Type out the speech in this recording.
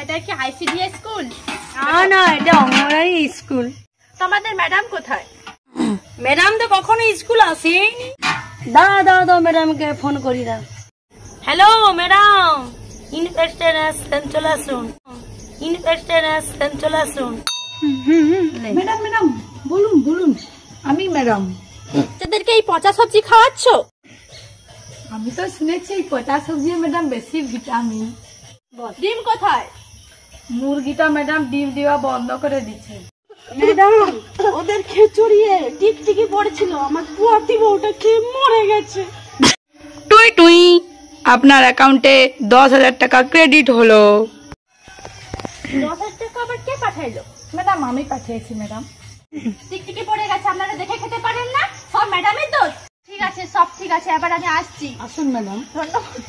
এটা কি ICDS school? না না, এটা অঙ্গনওয়াড়ি স্কুল। তোমাদের ম্যাডাম কোথায়? ম্যাডাম তো কখনো স্কুল আসেনি। দাও ম্যাডামকে ফোন করি দাও। হ্যালো ম্যাডাম, ইনভেস্টার আসছেন, চলে আসুন। ইনভেস্টার আসছেন, চলে আসুন। ম্যাডাম ম্যাডাম বলুন বলুন, আমি ম্যাডাম। বাচ্চাদেরকে এই পচা সবজি খাওয়াচ্ছ? আমি তো শুনেছি পচা সবজি ম্যাডাম বেশি ভিটামিন। ডিম কোথায়? মুরগিটা ম্যাডাম ডিম দেওয়া বন্ধ করে দিচ্ছে। ম্যাডাম, ওদের খিচুড়িয়ে টিকটিকি পড়েছিল, আমার পুয়াতি বউটা খেয়ে মরে গেছে। টুই টুই, আপনার অ্যাকাউন্টে 10,000 টাকা ক্রেডিট হলো। 10,000 টাকা আবার কে পাঠাইলো? ম্যাডাম আমি পাঠিয়েছি ম্যাডাম। টিকটিকি পড়ে গেছে, আপনারা দেখে খেতে পারেন না? সব ম্যাডামের দোষ। ঠিক আছে, সব ঠিক আছে, এবার আমি আসছি। আসুন ম্যাডাম। ধন্যবাদ।